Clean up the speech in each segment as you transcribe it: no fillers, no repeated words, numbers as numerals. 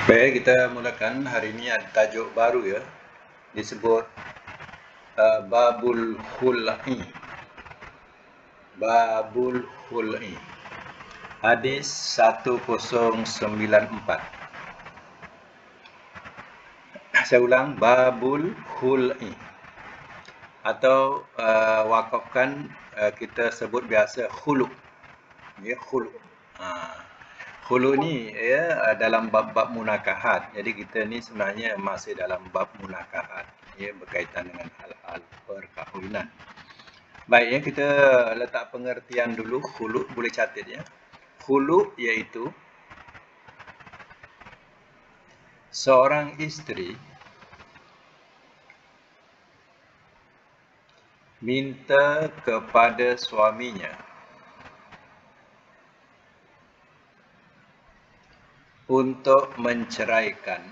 Baik, kita mulakan. Hari ini ada tajuk baru ya, disebut Babul Khul'i. Babul Khul'i. Hadis 1094. Saya ulang, Babul Khul'i. Atau wakafkan, kita sebut biasa khulu'. Ya, khulu'. Khulu ni ya dalam bab-bab munakahat. Jadi kita ni sebenarnya masih dalam bab munakahat, ya, berkaitan dengan hal-hal perkahwinan. Baik, ya, kita letak pengertian dulu. Khulu, boleh catat ya. Khulu iaitu seorang isteri minta kepada suaminya untuk menceraikan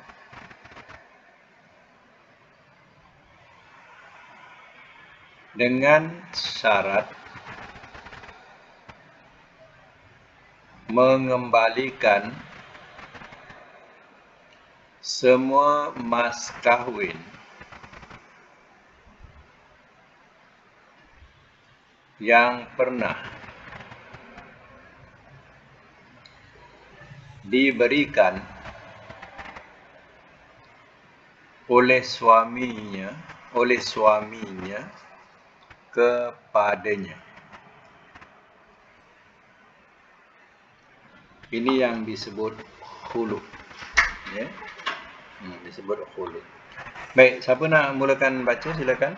dengan syarat mengembalikan semua mas kahwin yang pernah diberikan oleh suaminya kepadanya. Ini yang disebut khulu, ya. Disebut khulu. Baik, siapa nak mulakan baca, silakan.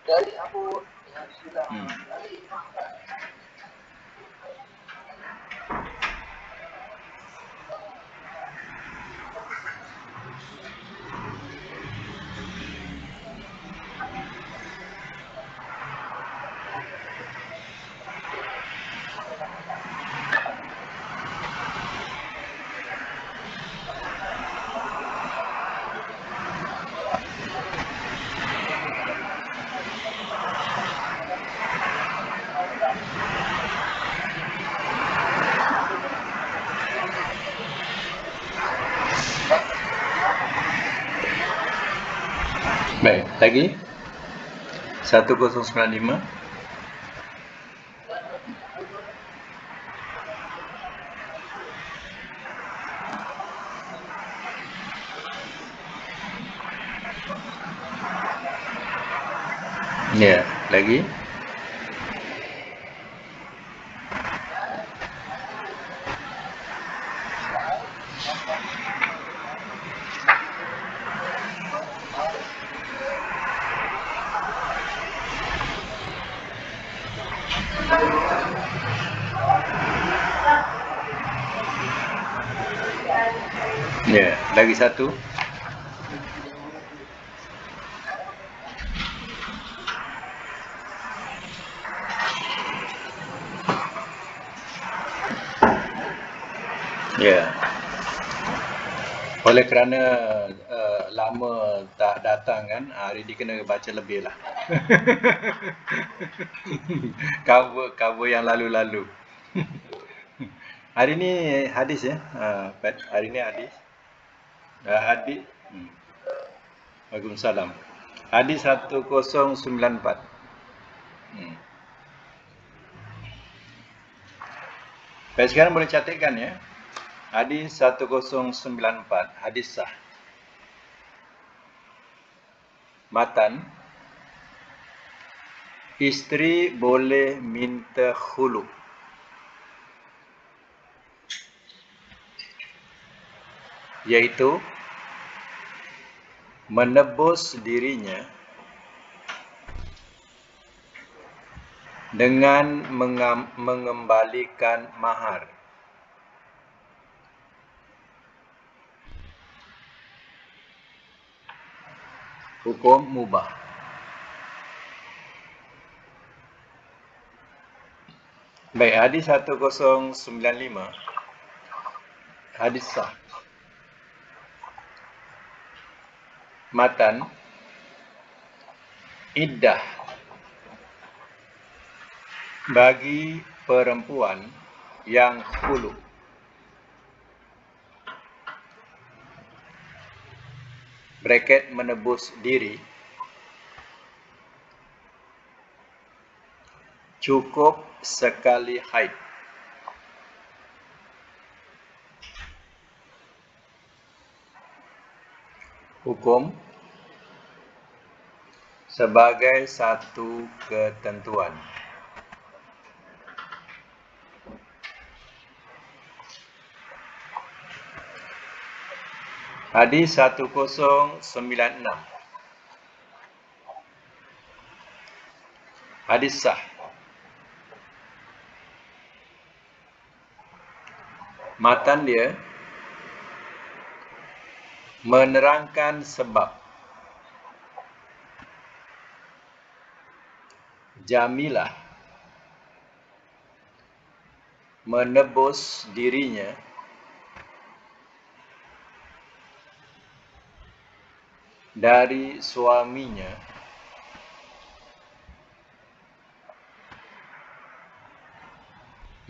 Dari Abu sudah. Baik, lagi 1095. Ya, lagi. Ya, lagi satu. Ya. Oleh kerana lama tak datang kan, hari ni kena baca lebih lah. cover yang lalu-lalu. Hari ni hadis ya. Pat, hari ni hadis. Hadis. Waalaikumsalam. Hadis 1094. Baik, sekarang boleh catatkan ya. Hadis 1094, hadis sah. Matan, isteri boleh minta khulu, yaitu menebus dirinya dengan mengembalikan mahar. Hukum mubah. Baik, hadis 1095. Hadis sah. Matan, iddah bagi perempuan yang khulu bracket menebus diri, cukup sekali haid. Hukum sebagai satu ketentuan. Hadis 1096. Hadis sah. Matan dia menerangkan sebab Jamilah menebus dirinya dari suaminya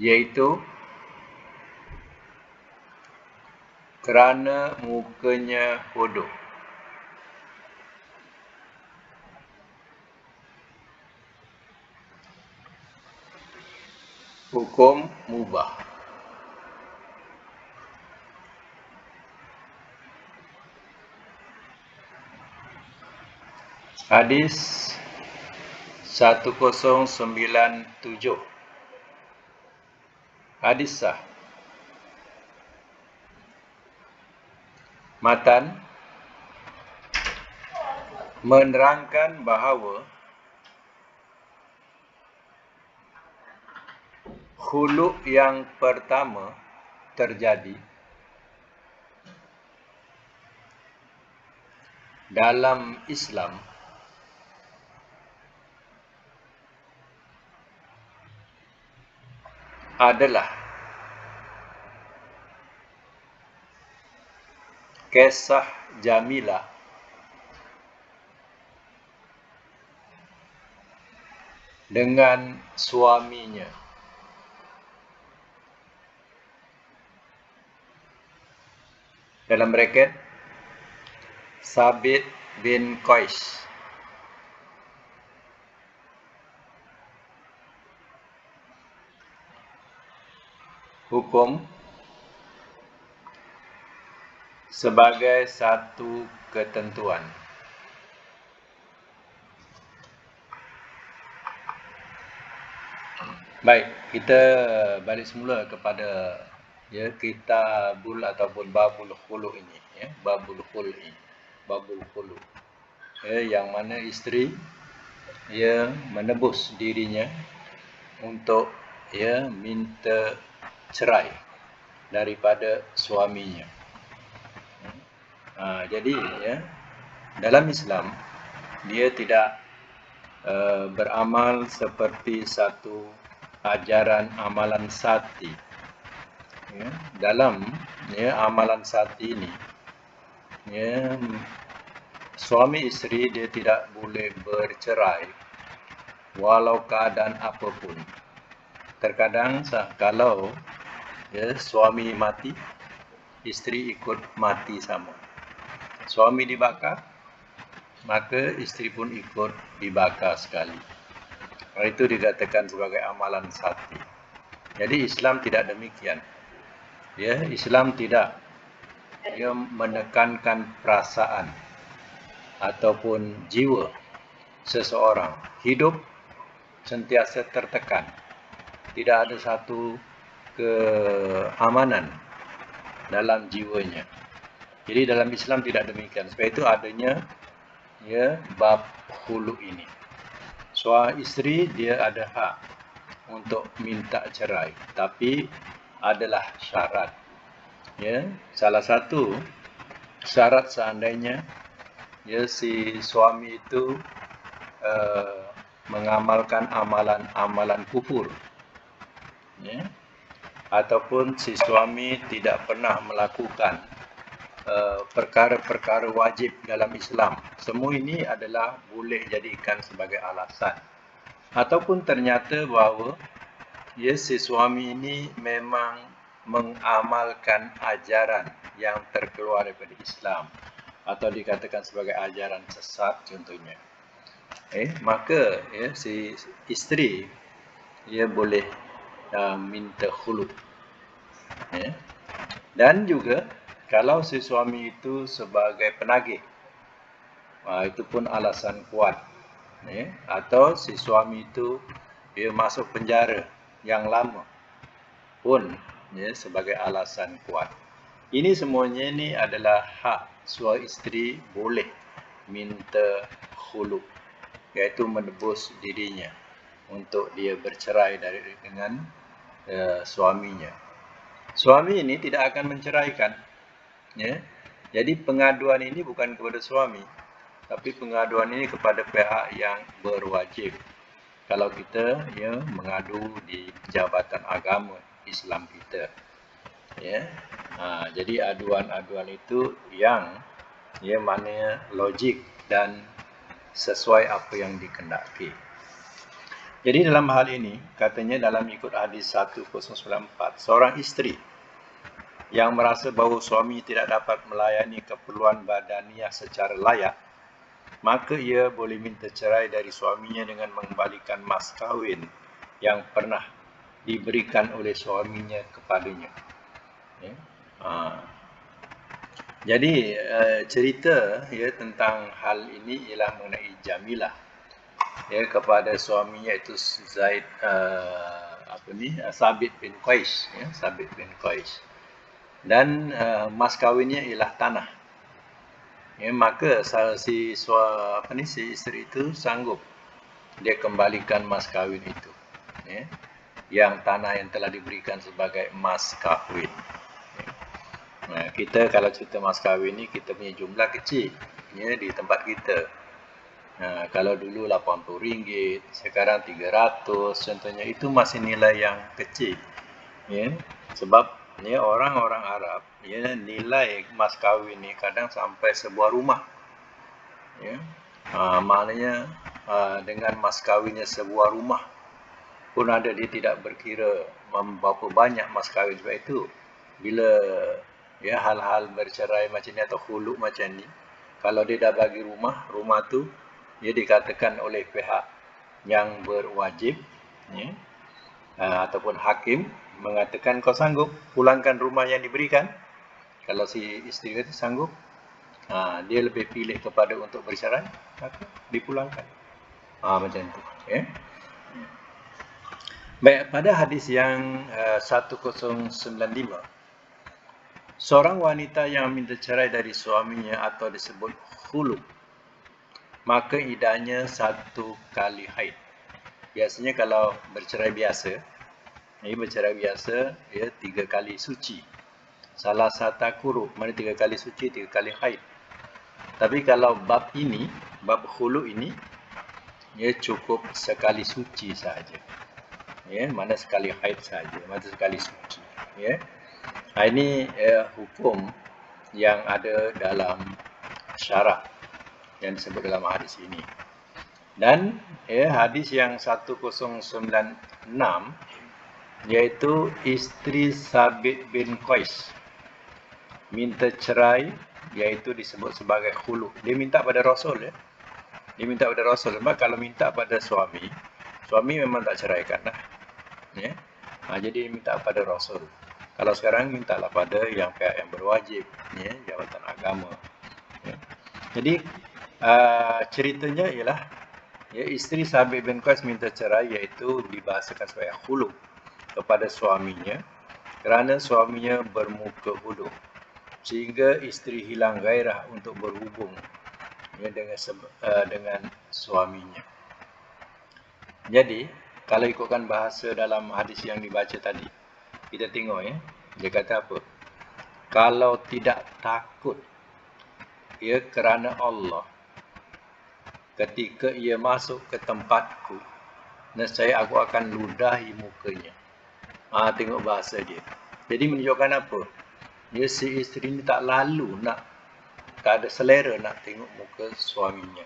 yaitu kerana mukanya bodoh. Hukum mubah. Hadis 1097. Hadis sah. Matan menerangkan bahawa khuluk yang pertama terjadi dalam Islam adalah kisah Jamilah dengan suaminya. Dalam bracket Sabit bin Qais. Hukum sebagai satu ketentuan. Baik, kita balik semula kepada kitabul ataupun babul khulu ini, babul khulu ini. Babul khulu. Yang mana isteri menebus dirinya untuk minta cerai daripada suaminya. Jadi dalam Islam dia tidak beramal seperti satu ajaran amalan sati. Dalam amalan sati ini suami isteri dia tidak boleh bercerai walau keadaan apapun. Terkadang kalau suami mati, isteri ikut mati sama. Suami dibakar, maka isteri pun ikut dibakar sekali. Itu dikatakan sebagai amalan sati. Jadi Islam tidak demikian. Islam tidak menekankan perasaan ataupun jiwa seseorang. Hidup sentiasa tertekan. Tidak ada satu keamanan dalam jiwanya. Jadi dalam Islam tidak demikian. Sebab itu adanya bab khulu ini. Suami isteri dia ada hak untuk minta cerai, tapi adalah syarat. Salah satu syarat seandainya si suami itu mengamalkan amalan-amalan kufur, ataupun si suami tidak pernah melakukan perkara-perkara wajib dalam Islam. Semua ini adalah boleh jadikan sebagai alasan. Ataupun ternyata bahawa si suami ini memang mengamalkan ajaran yang terkeluar daripada Islam, atau dikatakan sebagai ajaran sesat contohnya, maka si isteri boleh minta khulu. Dan juga kalau si suami itu sebagai penagih, itu pun alasan kuat. Atau si suami itu dia masuk penjara yang lama pun sebagai alasan kuat. Ini semuanya ni adalah hak suami isteri boleh minta khulu, iaitu menebus dirinya untuk dia bercerai dengan suaminya. Suami ini tidak akan menceraikan. Jadi pengaduan ini bukan kepada suami, tapi pengaduan ini kepada pihak yang berwajib. Kalau kita mengadu di Jabatan Agama Islam kita, jadi aduan-aduan itu yang mana logik dan sesuai apa yang dikehendaki. Jadi dalam hal ini katanya dalam ikut hadis 1094, seorang isteri yang merasa bahawa suami tidak dapat melayani keperluan badaniah secara layak, maka ia boleh minta cerai dari suaminya dengan mengembalikan mas kahwin yang pernah diberikan oleh suaminya kepadanya. Jadi cerita tentang hal ini ialah mengenai Jamilah kepada suaminya itu Zaid Sabit bin Qais, Sabit bin Qais. Dan mas kahwinnya ialah tanah. Maka si isteri itu sanggup dia kembalikan mas kahwin itu, yang tanah yang telah diberikan sebagai mas kahwin. Kita kalau cerita mas kahwin ni kita punya jumlah kecil di tempat kita. Kalau dulu RM80, sekarang 300 contohnya, itu masih nilai yang kecil. Sebab orang-orang Arab nilai mas kahwin ni kadang sampai sebuah rumah. Maknanya dengan mas kahwinnya sebuah rumah pun ada, dia tidak berkira berapa banyak mas kahwin. Sebab itu bila hal-hal bercerai macam ni atau khulu macam ni, kalau dia dah bagi rumah tu dikatakan oleh pihak yang berwajib ataupun hakim mengatakan kau sanggup pulangkan rumah yang diberikan. Kalau si isteri itu sanggup, dia lebih pilih kepada untuk bercerai, maka dipulangkan. Macam tu. Baik, pada hadis yang 1095, seorang wanita yang minta cerai dari suaminya atau disebut khulu, maka iddahnya 1 kali haid. Biasanya kalau bercerai biasa, 3 kali suci. Salah satu kuruk, mana 3 kali suci, 3 kali haid. Tapi kalau bab ini, bab khulu ini, cukup sekali suci saja. Mana sekali haid saja, mana sekali suci. Ini hukum yang ada dalam syarah yang disebut dalam hadis ini. Dan hadis yang 1096, iaitu isteri Sabit bin Qais minta cerai, iaitu disebut sebagai khulu. Dia minta pada Rasul. Dia minta pada Rasul. Sebab kalau minta pada suami memang tak ceraikan lah. Jadi dia minta pada Rasul. Kalau sekarang mintalah pada yang pihak yang berwajib, Jabatan Agama. Jadi ceritanya ialah isteri Sabit bin Qais minta cerai, iaitu dibahasakan sebagai khulu kepada suaminya kerana suaminya bermuka bodoh sehingga isteri hilang gairah untuk berhubung dengan suaminya. Jadi kalau ikutkan bahasa dalam hadis yang dibaca tadi, kita tengok dia kata apa? Kalau tidak takut kerana Allah, ketika ia masuk ke tempatku, nescaya aku akan ludahi mukanya. Tengok bahasa dia. Jadi menunjukkan apa? Si isteri ni tak ada selera nak tengok muka suaminya.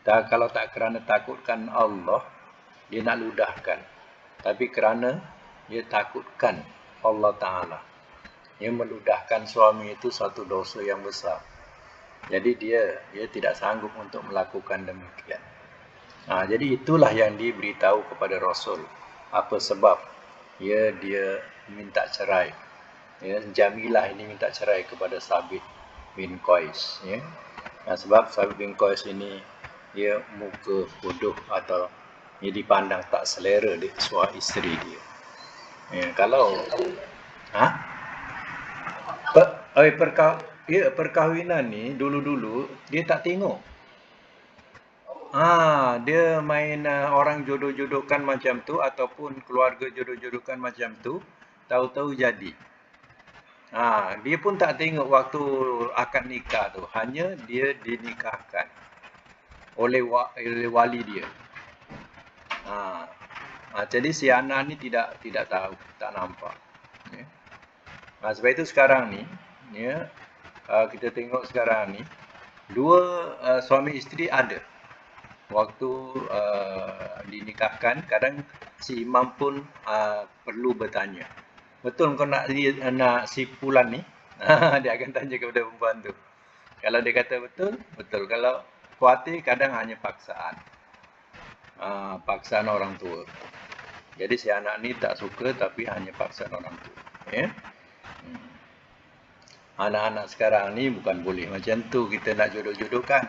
Dan kalau tak kerana takutkan Allah, dia nak ludahkan. Tapi kerana dia takutkan Allah Ta'ala, dia meludahkan suami itu satu dosa yang besar. Jadi dia tidak sanggup untuk melakukan demikian. Jadi itulah yang diberitahu kepada Rasul. Apa sebab dia minta cerai. Jamilah ini minta cerai kepada Sabit bin Qais. Sebab Sabit bin Qais ini dia muka bodoh atau dia dipandang tak selera di suami isteri dia. Kalau perkahwinan ni dulu-dulu dia tak tengok. Dia main orang jodoh-jodohkan macam tu ataupun keluarga jodoh-jodohkan macam tu, tahu-tahu jadi. Dia pun tak tengok waktu akan nikah tu, hanya dia dinikahkan oleh wali dia. Jadi si anak ni tidak tahu, tak nampak. Sebab itu sekarang ni, kita tengok sekarang ni, dua suami isteri ada. Waktu dinikahkan, kadang si imam pun perlu bertanya, betul kau nak si Fulan ni? Dia akan tanya kepada perempuan tu. Kalau dia kata betul, betul. Kalau khawatir, kadang hanya paksaan. Paksaan orang tua. Jadi si anak ni tak suka, tapi hanya paksaan orang tua. Anak-anak sekarang ni bukan boleh macam tu kita nak jodoh-jodohkan.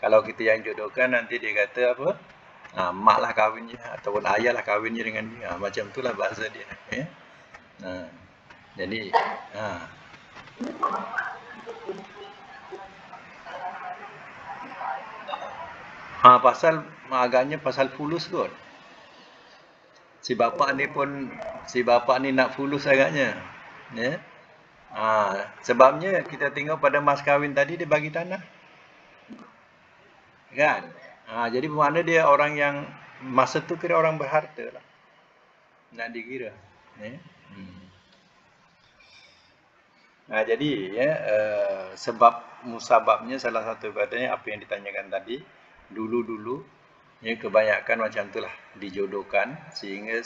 Kalau kita yang jodohkan, nanti dia kata apa? Mak lah kahwin je, ataupun ayah lah kahwin je dengan dia. Macam tu lah bahasa dia. Jadi pasal agaknya pasal fulus kot. Si bapa ni nak fulus agaknya. Sebabnya kita tengok pada mas kahwin tadi dia bagi tanah. Kan? Jadi bermakna dia orang yang masa tu kira orang berharta lah. Nak dikira. Jadi sebab musababnya salah satu katanya apa yang ditanyakan tadi, dulu-dulu kebanyakan macam itulah dijodohkan sehingga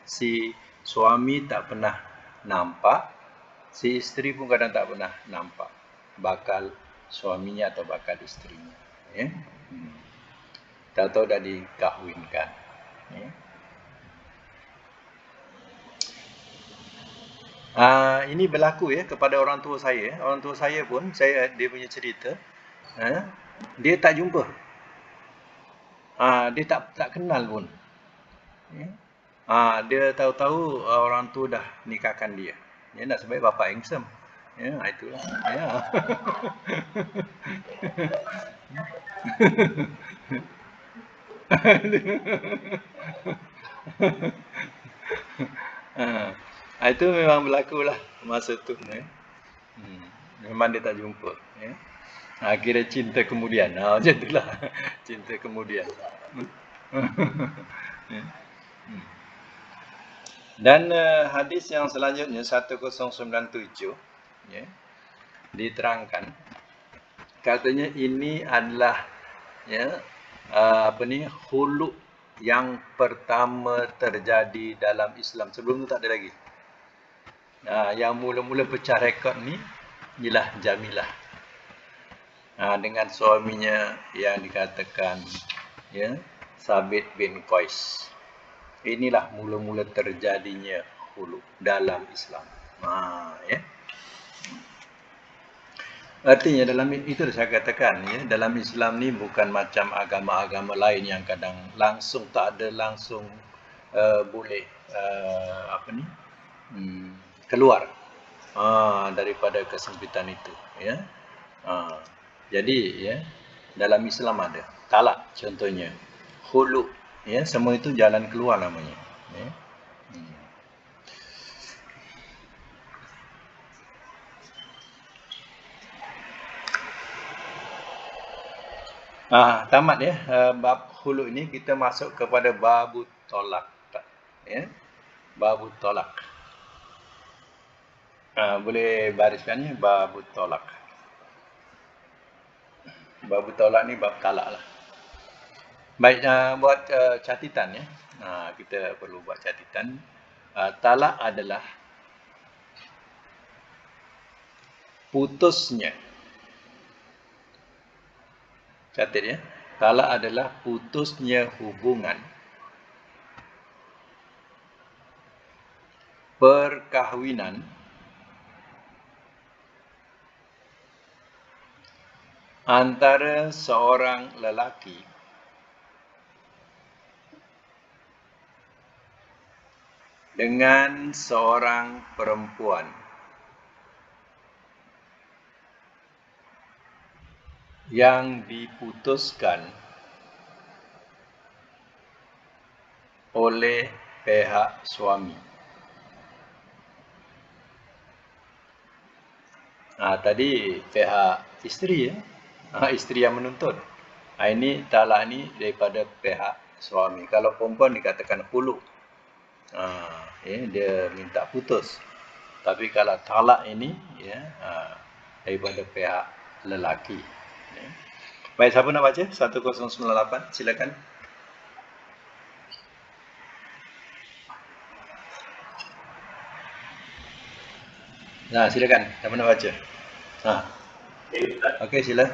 si suami tak pernah nampak, si isteri pun kadang tak pernah nampak bakal suaminya atau bakal isterinya. Tahu-tahu dah dikahwinkan. Ini berlaku kepada orang tua saya. Orang tua saya pun, dia punya cerita, dia tak jumpa. Dia tak kenal pun. Dia tahu-tahu orang tua dah nikahkan dia. Nak sebab bapa handsome. Itulah. Itu memang berlaku lah masa tu. Memang dia tak jumpa. Kira cinta kemudian. Macam itulah. Cinta kemudian. Dan hadis yang selanjutnya 1097 diterangkan, katanya ini adalah khuluk yang pertama terjadi dalam Islam. Sebelum tu tak ada lagi. Yang mula-mula pecah rekod ni ialah Jamilah dengan suaminya yang dikatakan Sabit bin Qais. Inilah mula-mula terjadinya khuluk dalam Islam. Artinya dalam itu saya katakan dalam Islam ni bukan macam agama-agama lain yang kadang langsung tak ada langsung boleh keluar daripada kesempitan itu. Jadi dalam Islam ada talak contohnya, khuluk, semua itu jalan keluar namanya. Tamat bab khuluk ini, kita masuk kepada babut tolak. Babut tolak. Boleh bariskan babut tolak. Babut tolak ni bab talak lah. Baik, buat catatan kita perlu buat catatan. Talak adalah putusnya Catat ya. Talak adalah putusnya hubungan perkahwinan antara seorang lelaki dengan seorang perempuan yang diputuskan oleh pihak suami. Tadi pihak isteri ya. Isteri yang menuntut. Ini talak ni daripada pihak suami. Kalau perempuan dikatakan khulu. Dia minta putus. Tapi kalau talak ini ya daripada pihak lelaki. Ya. Baik, siapa nak baca? 1098, silakan. Nah, silakan. Siapa nak baca? Okey, sila.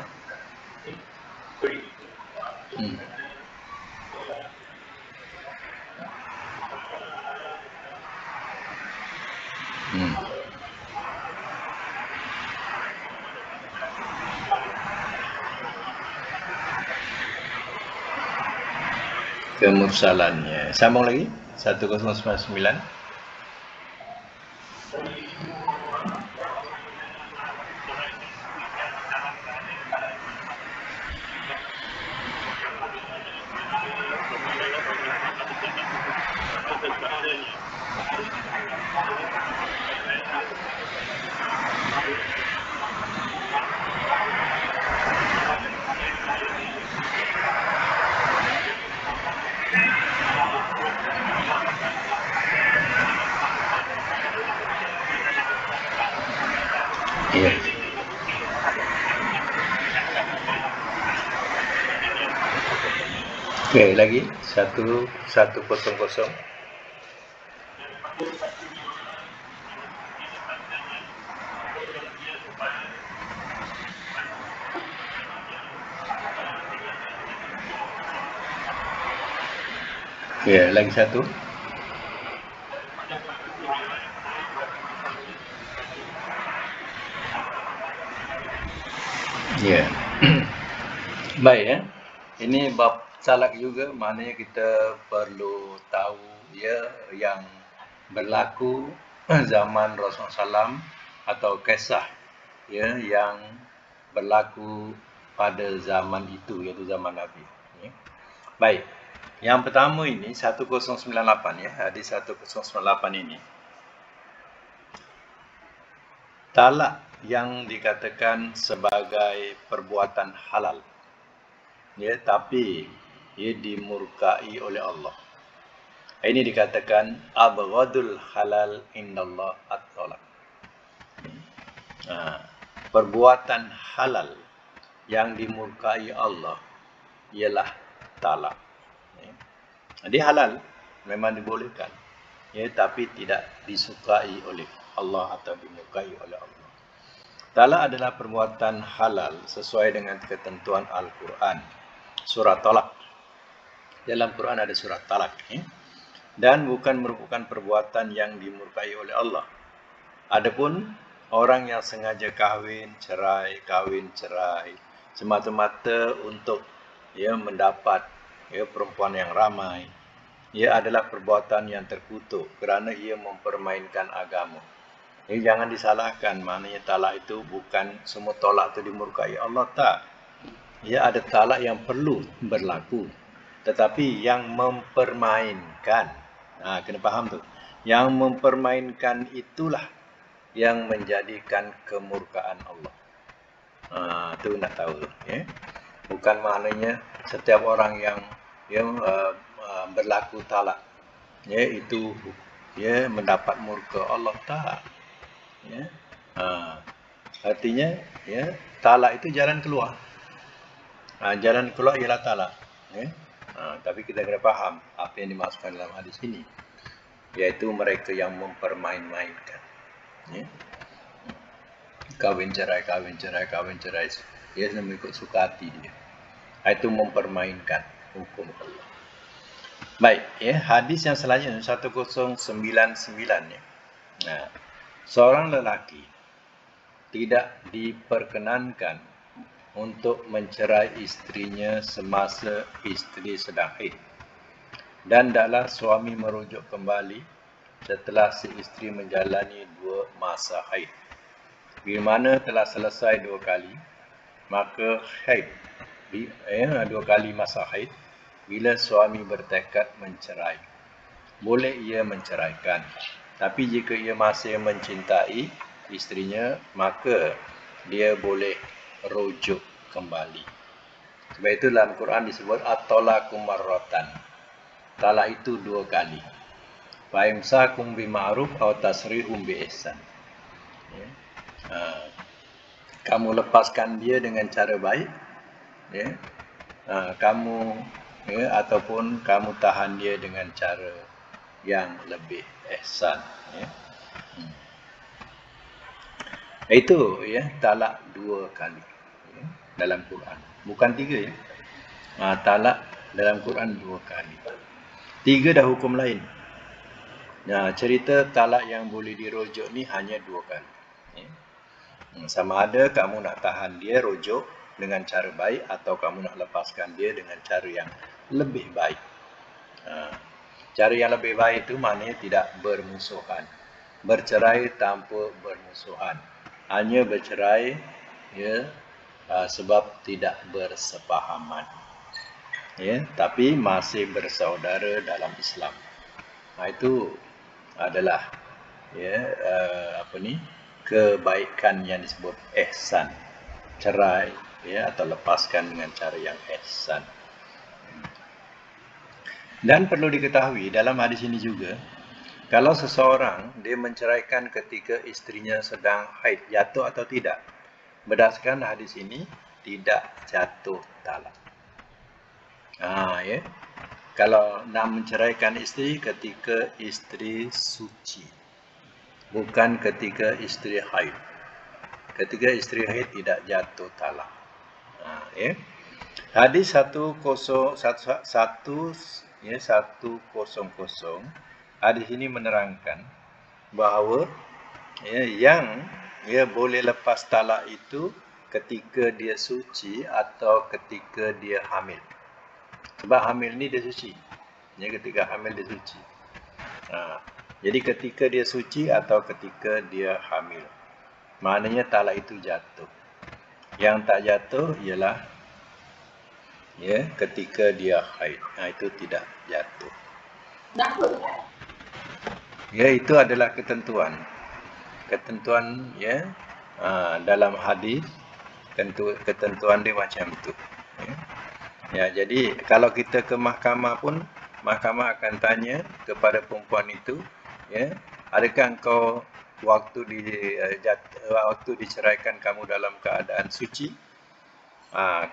Kemursalannya. Sambung lagi. 1099. Ya. Okey, lagi 1100. Ya, lagi satu. Ya. Baik ya. Ini bab talak juga, maknanya kita perlu tahu ya yang berlaku zaman Rasulullah SAW atau kisah ya yang berlaku pada zaman itu, iaitu zaman Nabi. Ya. Baik. Yang pertama ini 1098 ya, hadis 1098 ini. Talak yang dikatakan sebagai perbuatan halal. Ya, tapi ia dimurkai oleh Allah. Ini dikatakan abghadul halal indallah at-talaq. Perbuatan halal yang dimurkai Allah ialah talak. Dia halal, memang dibolehkan. Ya, tapi tidak disukai oleh Allah atau dimurkai oleh Allah. Talak adalah perbuatan halal sesuai dengan ketentuan Al-Quran. Surah Talak. Dalam Quran ada surah Talak. Dan bukan merupakan perbuatan yang dimurkai oleh Allah. Adapun orang yang sengaja kahwin, cerai, semata-mata untuk mendapat perempuan yang ramai, ia adalah perbuatan yang terkutuk kerana ia mempermainkan agama. Jangan disalahkan, maknanya talak itu bukan semua talak itu dimurkai Allah, tak. Ya, ada talak yang perlu berlaku, tetapi yang mempermainkan, kena faham tu, yang mempermainkan itulah yang menjadikan kemurkaan Allah. Tu nak tahu ya. Bukan maknanya setiap orang yang berlaku talak ya itu mendapat murka Allah, tak. Ya. Artinya ya talak itu jalan keluar. Jalan keluar ialah talak. Tapi kita kena faham apa yang dimaksudkan dalam hadis ini, iaitu mereka yang mempermain-mainkan. Kahwin cerai. Dia mengikut suka hati dia. Itu mempermainkan hukum Allah. Baik, ya, hadis yang selanjutnya 1099 ya. Nah, seorang lelaki tidak diperkenankan untuk mencerai istrinya semasa istri sedang haid, dan hendaklah suami merujuk kembali setelah si istri menjalani 2 masa haid. Bila mana telah selesai 2 kali, maka haid, 2 kali masa haid, bila suami bertekad mencerai, boleh ia menceraikan. Tapi jika ia masih mencintai isterinya, maka dia boleh rujuk kembali. Sebab itu dalam Quran disebut at-talaqu marratan. Talak itu 2 kali. Fa imsakum bima'ruf aw tasrihum bi ihsan. Ya. Kamu lepaskan dia dengan cara baik, ya. Kamu, ya, ataupun kamu tahan dia dengan cara yang lebih ihsan, ya. Itu, ya, talak 2 kali, ya, dalam Quran. Bukan 3, ya. Talak dalam Quran 2 kali. 3 dah hukum lain. Nah, cerita talak yang boleh dirujuk ni hanya 2 kali, ya. Sama ada kamu nak tahan dia rujuk dengan cara baik, atau kamu nak lepaskan dia dengan cara yang lebih baik. Cara yang lebih baik itu maknanya tidak bermusuhan. Bercerai tanpa bermusuhan. Hanya bercerai, ya, sebab tidak bersepahaman, ya, tapi masih bersaudara dalam Islam. Itu adalah, ya, kebaikan yang disebut ihsan. Cerai, ya, atau lepaskan dengan cara yang ihsan. Dan perlu diketahui dalam hadis ini juga, kalau seseorang dia menceraikan ketika isterinya sedang haid, jatuh atau tidak, berdasarkan hadis ini tidak jatuh talak. Ya. Kalau nak menceraikan isteri ketika isteri suci, bukan ketika isteri haid. Ketika isteri haid tidak jatuh talak. Ya. Hadis 100, hadis ini menerangkan bahawa, ya, yang, ya, boleh lepas talak itu ketika dia suci atau ketika dia hamil. Sebab hamil ni dia suci, ya, ketika hamil dia suci. Jadi ketika dia suci atau ketika dia hamil, maknanya talak itu jatuh. Yang tak jatuh ialah, ya, ketika dia haid. Itu tidak jatuh. Ya, itu adalah ketentuan. Ketentuan, ya, dalam hadis, ketentuan dia macam itu. Ya, jadi kalau kita ke mahkamah pun, mahkamah akan tanya kepada perempuan itu, ya, adakah engkau waktu diceraikan kamu dalam keadaan suci?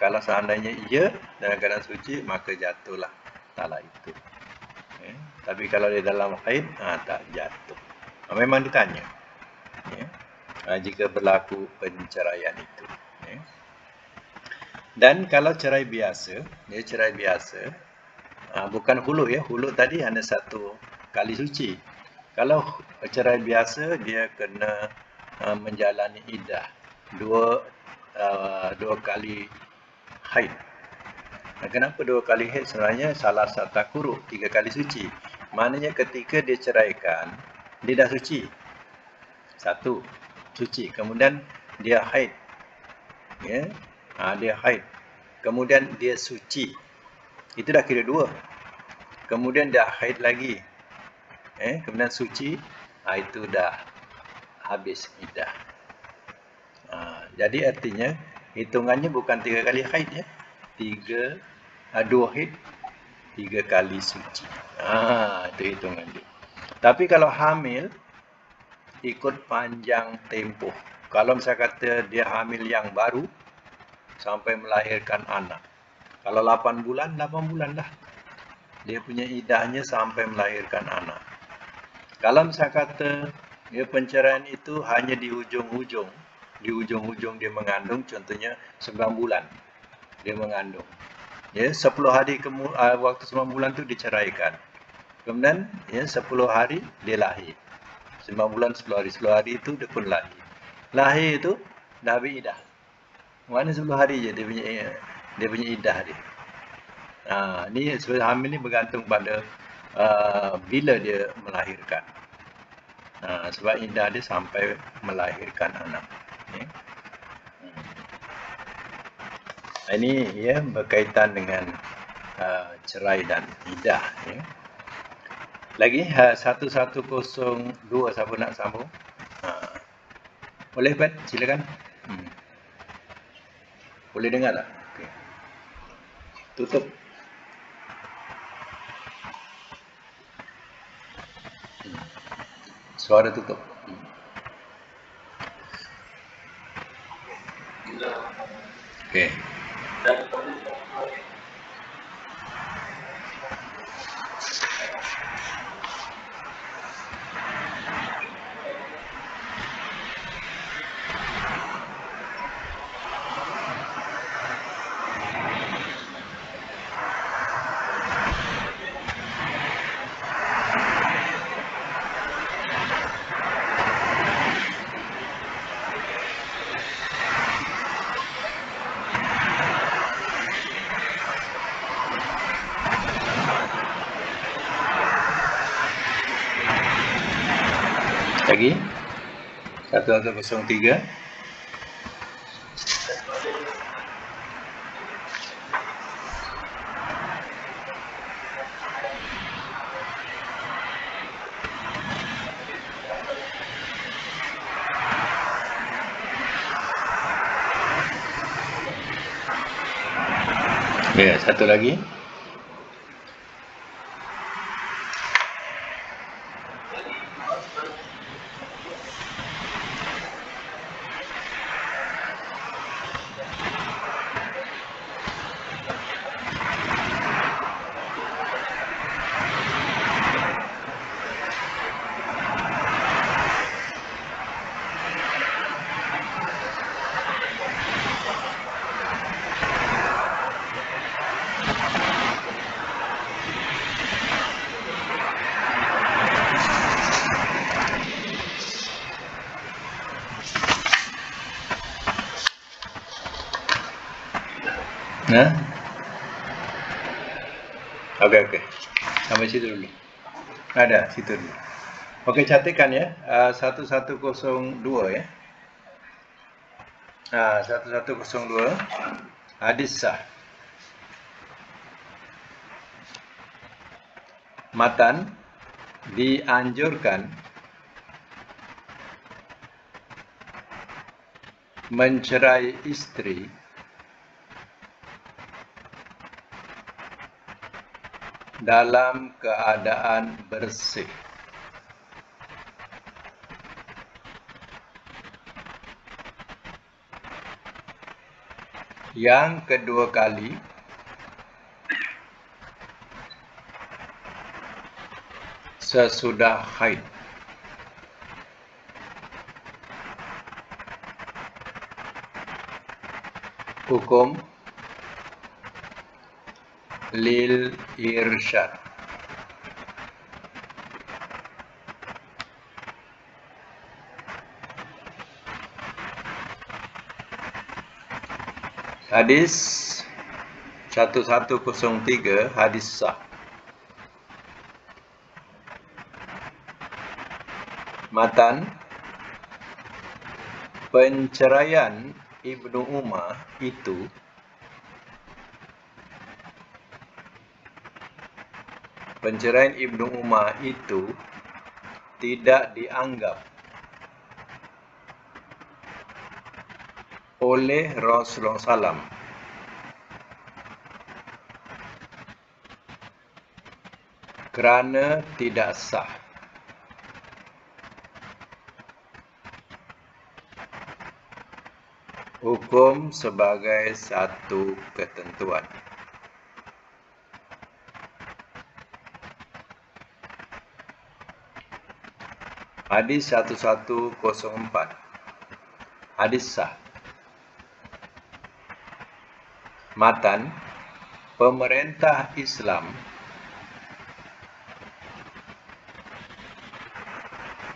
Kalau seandainya iya dalam keadaan suci, maka jatuhlah talak itu. Ya. Tapi kalau dia dalam haid, tak jatuh. Memang ditanya, ya, jika berlaku penceraian itu. Ya. Dan kalau cerai biasa, dia cerai biasa, bukan huluk, ya. Huluk tadi hanya 1 kali suci. Kalau cerai biasa, dia kena menjalani iddah 2 kali haid. Kenapa 2 kali haid? Sebenarnya salah satu kuruk 3 kali suci. Maknanya ketika dia ceraikan, dia dah suci. 1, suci. Kemudian dia haid, ya. Dia haid, kemudian dia suci, itu dah kira 2. Kemudian dia haid lagi, kemudian suci, itu dah habis iddah. Jadi artinya hitungannya bukan 3 kali haid, ya. 2 haid, 3 kali suci. Itu hitungan dia. Tapi kalau hamil, ikut panjang tempoh. Kalau misalnya kata dia hamil yang baru sampai melahirkan anak, kalau 8 bulan, 8 bulan dah dia punya iddahnya sampai melahirkan anak. Kalau misalnya kata, ya, penceraian itu hanya di ujung-ujung dia mengandung, contohnya 9 bulan dia mengandung, Ya, 10 hari waktu 9 bulan tu diceraikan. Kemudian ya 10 hari dia lahir. 9 bulan 10 hari. 10 hari itu dia pun lahir. Lahir itu dah habis iddah. Mana 10 hari je dia punya iddah dia. Ni sebenarnya hamil ni bergantung pada bila dia melahirkan. Sebab iddah dia sampai melahirkan anak. Ya. Ini ya berkaitan dengan cerai dan iddah. Ya. Lagi 1102 siapa nak sambung? Boleh Pat, silakan. Boleh dengar tak? Okay. Tutup. Suara tutup. Okay. Lagi 1103. Ya, satu lagi. Okey. Sampai situ dulu. Ada, situ dulu. Okey, catatkan ya. 1102 ya. 1102. Hadis sah. Matan dianjurkan mencerai istri dalam keadaan bersih. Yang kedua kali sesudah haid. Hukum lil irsyad. Hadis 1103 hadis sah. Matan penceraian Ibnu Umar itu tidak dianggap oleh Rasulullah SAW kerana tidak sah. Hukum sebagai satu ketentuan. Hadis 1104. Hadis sah. Matan pemerintah Islam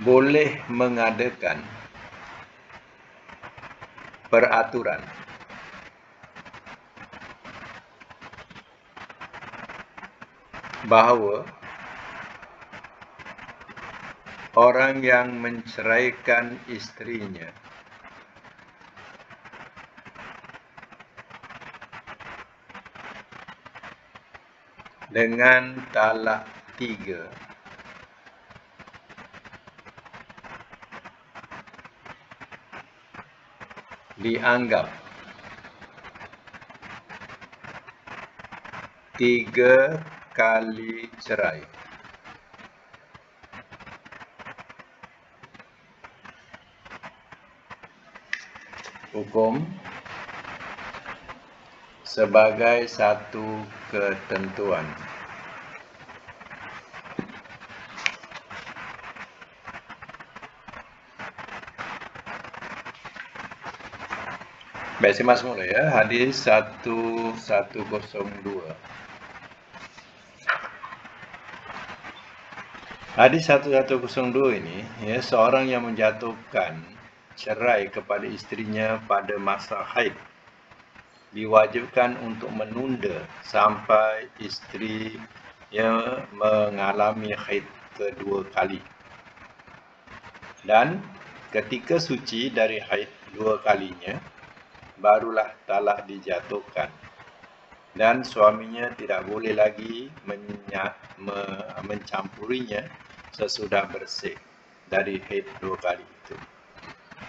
boleh mengadakan peraturan bahawa orang yang menceraikan isterinya dengan talak 3 dianggap 3 kali cerai. Hukum sebagai satu ketentuan. Baik, saya masuk mula ya. Hadis 1102. Hadis 1102 ini, ya, seorang yang menjatuhkan cerai kepada isterinya pada masa haid diwajibkan untuk menunda sampai isteri yang mengalami haid kedua kali. Dan ketika suci dari haid 2 kalinya, barulah talak dijatuhkan. Dan suaminya tidak boleh lagi mencampurinya sesudah bersih dari haid 2 kali itu.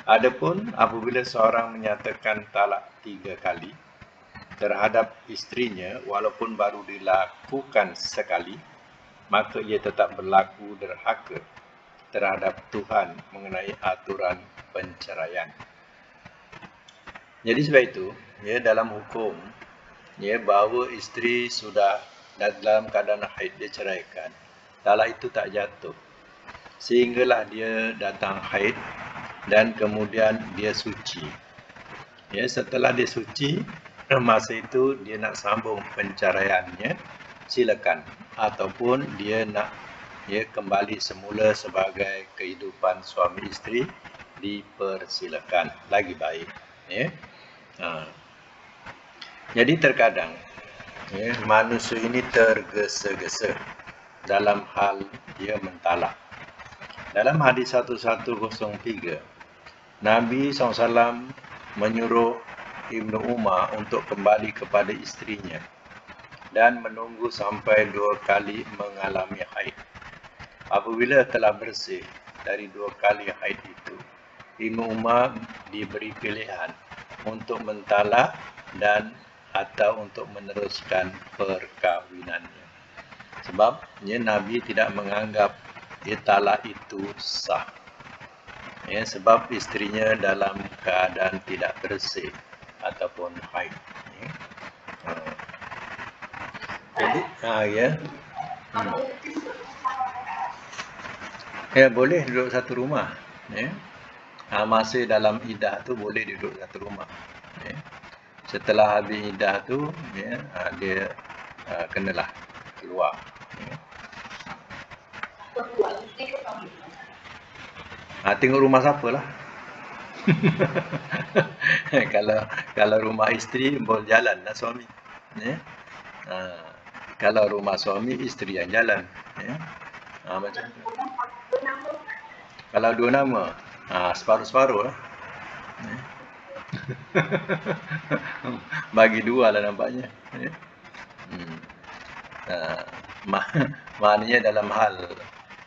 Adapun apabila seorang menyatakan talak 3 kali terhadap isterinya walaupun baru dilakukan sekali, maka ia tetap berlaku derhaka terhadap Tuhan mengenai aturan penceraian. Jadi sebab itu, ya, dalam hukum, ya, bahawa isteri sudah dalam keadaan haid diceraikan, talak itu tak jatuh sehinggalah dia datang haid dan kemudian dia suci. Ya, setelah dia suci, masa itu dia nak sambung penceraiannya, silakan. Ataupun dia nak, ya, kembali semula sebagai kehidupan suami isteri, dipersilakan, lagi baik. Ya. Jadi terkadang, ya, manusia ini tergesa-gesa dalam hal dia mentalak. Dalam hadis 1103, Nabi SAW menyuruh Ibnu Umar untuk kembali kepada isterinya dan menunggu sampai 2 kali mengalami haid. Apabila telah bersih dari 2 kali haid itu, Ibnu Umar diberi pilihan untuk mentalak dan atau untuk meneruskan perkahwinannya. Sebab, ya, Nabi tidak menganggap talak itu sah. Ya, sebab isterinya dalam keadaan tidak bersih ataupun haid. Ya. Jadi, ya. Ya, boleh duduk satu rumah. Ya. Masih dalam iddah tu boleh duduk satu rumah. Ya. Setelah habis iddah tu, ya, dia kenalah keluar. Ya. Tengok rumah siapa lah. kalau rumah isteri boleh jalan lah suami. Ya. Kalau rumah suami, isteri yang jalan. Ya. Macam tu. Kalau 2 nama, separuh-separuh lah. Ya. Bagi 2 lah nampaknya. Ya. Maknanya dalam hal,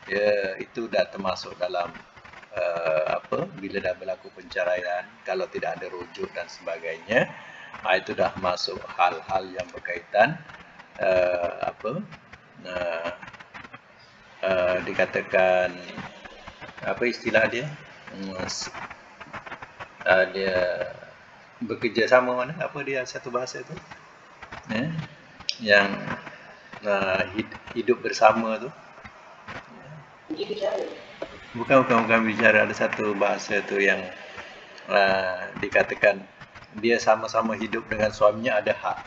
ya, itu dah termasuk dalam bila dah berlaku penceraian, kalau tidak ada rujuk dan sebagainya, itu dah masuk hal-hal yang berkaitan dikatakan apa istilah dia, dia bekerjasama mana, apa dia satu bahasa tu, ya, yang hidup bersama tu. Bukan bicara, ada satu bahasa tu yang dikatakan dia sama-sama hidup dengan suaminya, ada hak.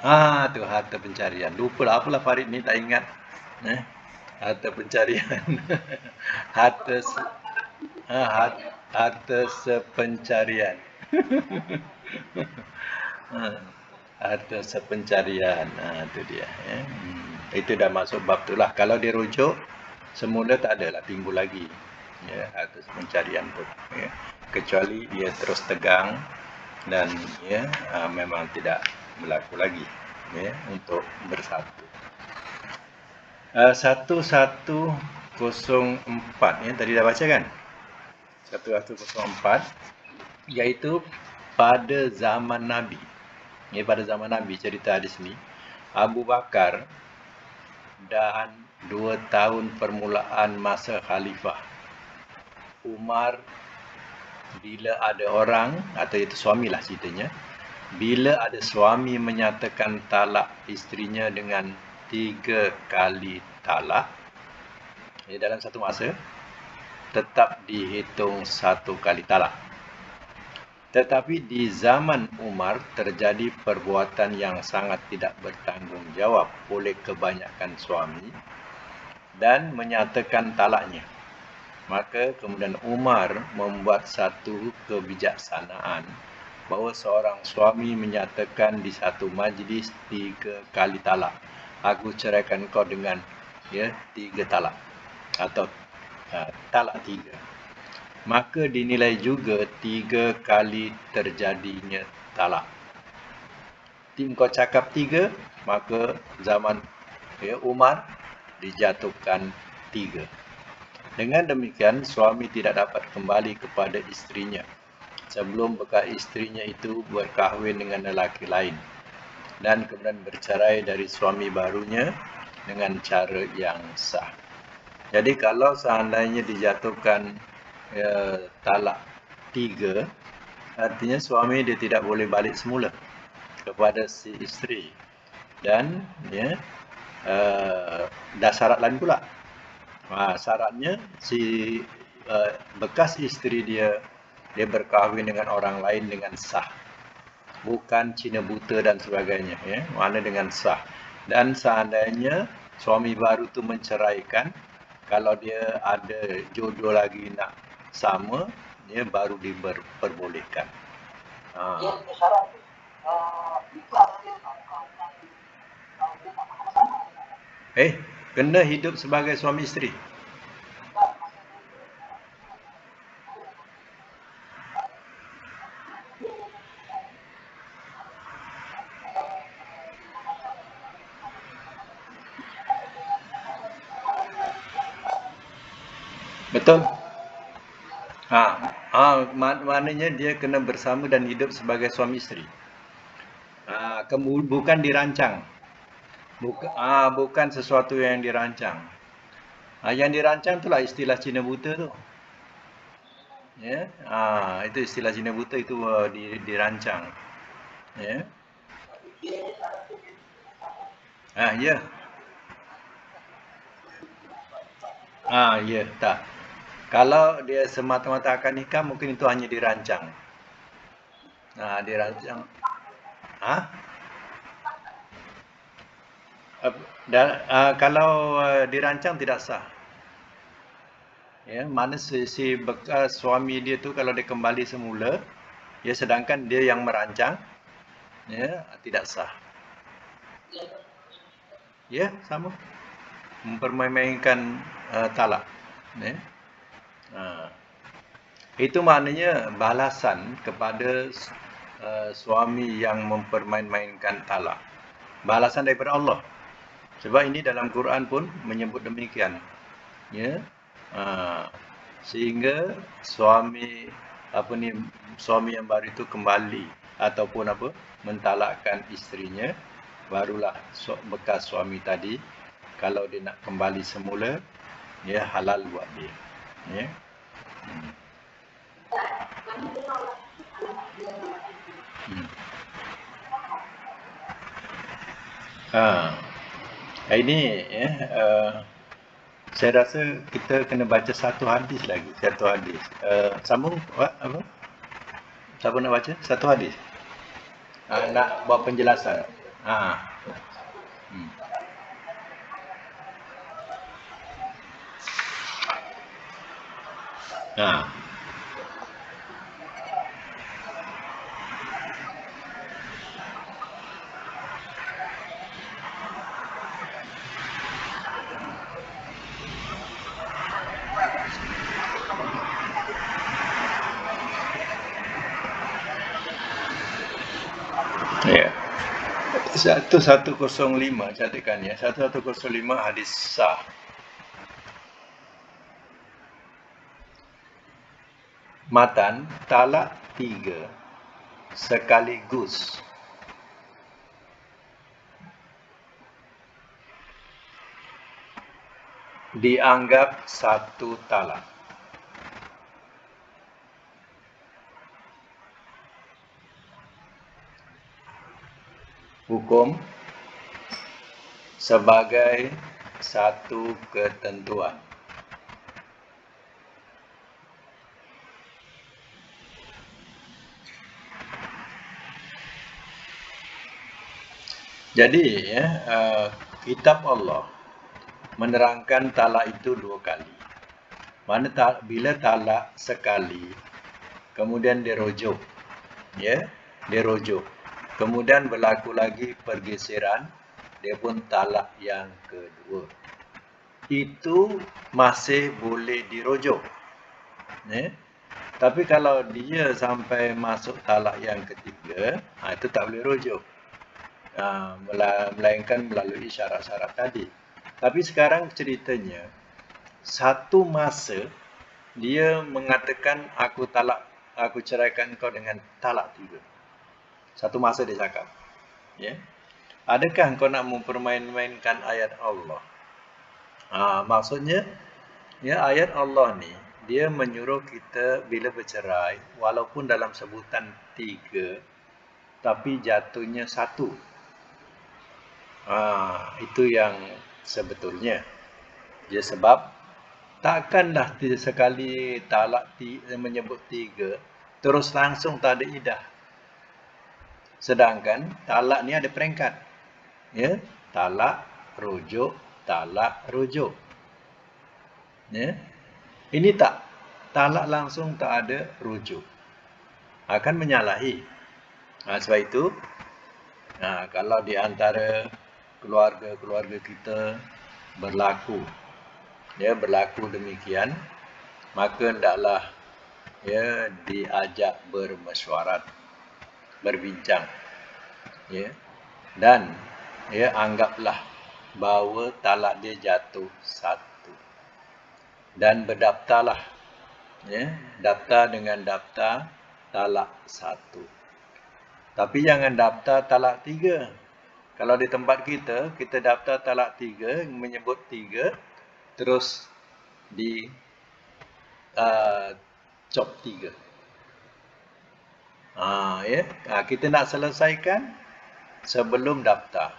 Tu harta pencarian. Lupa lah apalah Farid ni, tak ingat. Harta pencarian. harta se- harta sepencarian. Harta sepencarian. Tu dia. Itu dah masuk bab tu lah. Kalau dia rujuk, semula tak ada lah, timbul lagi. Harta pencarian tu. Kecuali dia terus tegang dan memang tidak berlaku lagi untuk bersatu. 1104 tadi dah baca kan? 1104 iaitu pada zaman Nabi. Pada zaman Nabi cerita di sini, Abu Bakar dan 2 tahun permulaan masa khalifah. Umar, bila ada orang, atau itu suamilah ceritanya, bila ada suami menyatakan talak isterinya dengan 3 kali talak dalam satu masa, tetap dihitung 1 kali talak. Tetapi di zaman Umar terjadi perbuatan yang sangat tidak bertanggungjawab oleh kebanyakan suami dan menyatakan talaknya. Maka kemudian Umar membuat satu kebijaksanaan bahawa seorang suami menyatakan di satu majlis 3 kali talak. Aku ceraikan kau dengan 3 talak atau talak 3. Maka dinilai juga 3 kali terjadinya talak. Kau cakap 3, maka zaman Umar dijatuhkan 3. Dengan demikian, suami tidak dapat kembali kepada isterinya sebelum bekas isterinya itu berkahwin dengan lelaki lain dan kemudian bercerai dari suami barunya dengan cara yang sah. Jadi kalau seandainya dijatuhkan talak 3, artinya suami dia tidak boleh balik semula kepada si isteri. Dan dah syarat lain pula. Syaratnya si bekas isteri dia berkahwin dengan orang lain dengan sah, bukan Cina buta dan sebagainya, mana dengan sah. Dan seandainya suami baru tu menceraikan, kalau dia ada jodoh lagi nak sama, baru diperbolehkan. Kena hidup sebagai suami isteri. Betul? Maknanya dia kena bersama dan hidup sebagai suami isteri. Bukan dirancang. Bukan sesuatu yang dirancang. Yang dirancang itulah istilah Cina buta tu. Itu istilah Cina buta itu dirancang. Ya. Ya, tak. Kalau dia semata-mata akan nikah, mungkin itu hanya dirancang. Dirancang. Kalau dirancang tidak sah. Mana si bekas suami dia tu kalau dia kembali semula, sedangkan dia yang merancang, tidak sah. Sama. Mempermainkan talak. Itu maknanya balasan kepada suami yang mempermain-mainkan talak. Balasan daripada Allah. Sebab ini dalam Quran pun menyebut demikian. Sehingga suami yang baru itu kembali ataupun mentalakkan isterinya, barulah bekas suami tadi, kalau dia nak kembali semula, halal buat dia. Ini saya rasa kita kena baca satu hadis lagi. Sambung apa? Siapa nak baca? Satu hadis. Nak buat penjelasan. Hmm. Ya. 1105 catatkan ya. 1105 hadis sah. Matan talak 3 sekaligus. Dianggap satu talak. Hukum sebagai satu ketentuan. Jadi ya, kitab Allah menerangkan talak itu 2 kali. Mana bila talak sekali, kemudian dirujuk, ya, dirujuk. Kemudian berlaku lagi pergeseran, dia pun talak yang kedua. Itu masih boleh dirujuk. Ya. Tapi kalau dia sampai masuk talak yang ketiga, itu tak boleh rujuk. Melainkan melalui syarat-syarat tadi. Tapi sekarang ceritanya, satu masa dia mengatakan aku ceraikan kau dengan talak 3. Satu masa dia cakap. Ya. Adakah kau nak mempermain-mainkan ayat Allah? Maksudnya, ya, ayat Allah ni dia menyuruh kita bila bercerai, walaupun dalam sebutan 3, tapi jatuhnya 1. Itu yang sebetulnya. Ya, sebab takkanlah sekali talak menyebut 3 terus langsung tak ada iddah. Sedangkan talak ni ada peringkat. Ya, talak rujuk, talak rujuk. Ya. Ini tak, talak langsung tak ada rujuk. Akan menyalahi. Sebab itu, kalau di antara keluarga-keluarga kita berlaku demikian, maka hendaklah ya diajak bermesyuarat, berbincang, ya, dan ya anggaplah bahawa talak dia jatuh 1 dan berdaftarlah, ya, daftar dengan daftar talak 1. Tapi jangan daftar talak 3. Kalau di tempat kita daftar talak 3, menyebut 3, terus di cop 3. Ya, kita nak selesaikan sebelum daftar.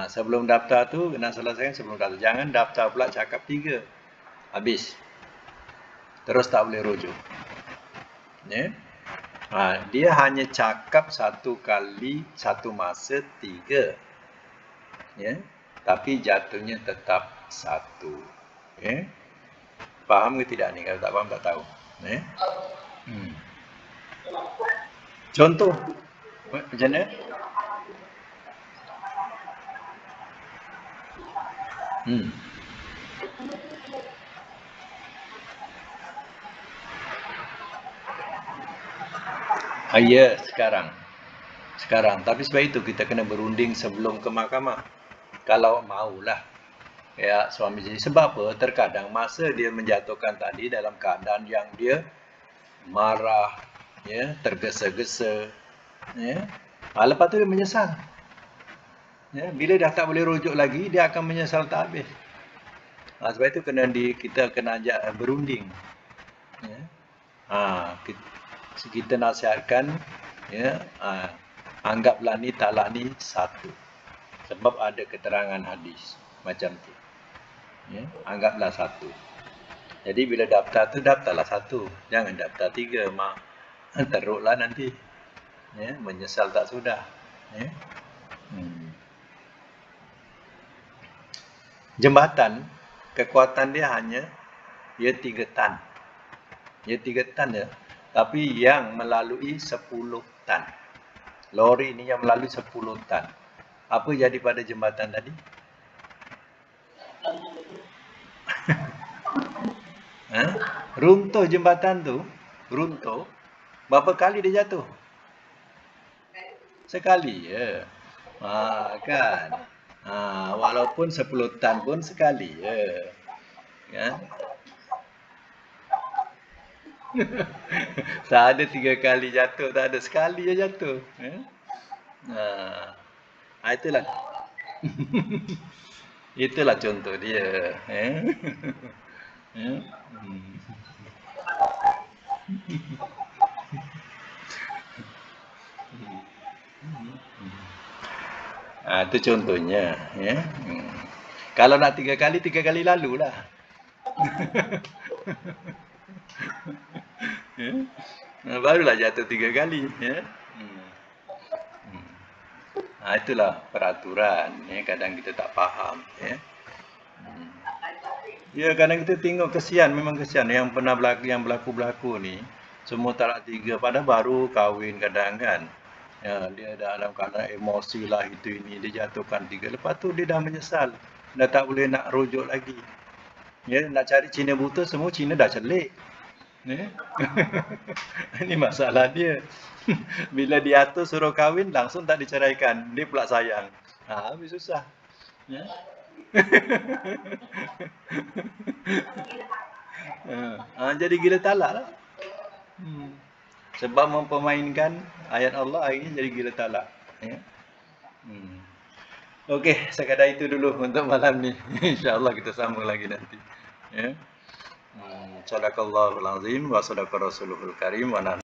Sebelum daftar tu nak selesaikan sebelum daftar. Jangan daftar pula cakap 3. Habis. Terus tak boleh rujuk. Ya. Dia hanya cakap 1 kali, 1 masa 3. Ya. Tapi jatuhnya tetap 1. Ya. Faham ke tidak ni? Kalau tak faham tak tahu. Ya. Contoh macam mana? Ya, sekarang. Tapi sebab itu kita kena berunding sebelum ke mahkamah. Kalau maulah ya suami isteri. Sebab apa? Terkadang masa dia menjatuhkan tadi dalam keadaan yang dia marah, ya, tergesa-gesa, ya. Lepas tu dia menyesal. Ya, bila dah tak boleh rujuk lagi, dia akan menyesal tak habis. Sebab itu kita kena ajak berunding. Ya. Kita nasihatkan, ya, anggaplah ni talak ni 1. Sebab ada keterangan hadis macam tu. Ya, anggaplah 1. Jadi bila daftar tu daftarlah 1. Jangan daftar 3, teruklah nanti. Ya, menyesal tak sudah. Ya. Jembatan, kekuatan dia hanya 3 tan. Dia 3 tan ya. Tapi yang melalui 10 tan. Lori ni yang melalui 10 tan. Apa jadi pada jembatan tadi? Runtuh jembatan tu. Runtuh. Berapa kali dia jatuh? Sekali ya. Kan. Walaupun 10 tan pun sekali ya. Kan? Tak ada 3 kali jatuh, tak ada sekali je jatuh. Itulah. Itulah contoh dia. Itu contohnya. Ya. Kalau nak 3 kali lalulah. Barulah jatuh 3 kali. Ya. Itulah peraturan. Ya. Kadang kita tak faham. Ya. Ya, kadang kita tengok kesian, memang kesian. Yang pernah berlaku ni, semua talak 3, padahal baru kahwin kadang kan. Ya, dia dalam keadaan emosi lah itu ini, dia jatuhkan 3. Lepas tu dia dah menyesal. Dah tak boleh nak rujuk lagi. Ya, nak cari Cina buta, semua Cina dah celik. Ya. Ini masalah dia. Bila diatur suruh kahwin, langsung tak diceraikan. Dia pula sayang. Habis susah. Ya. Jadi gila talak lah. Sebab mempermainkan ayat Allah, akhirnya jadi gila talak. Ya. Okey, sekadar itu dulu untuk malam ni. InsyaAllah kita sambung lagi nanti. Ya. Sadaqallahul azim wa sadaqa rasulul karim wa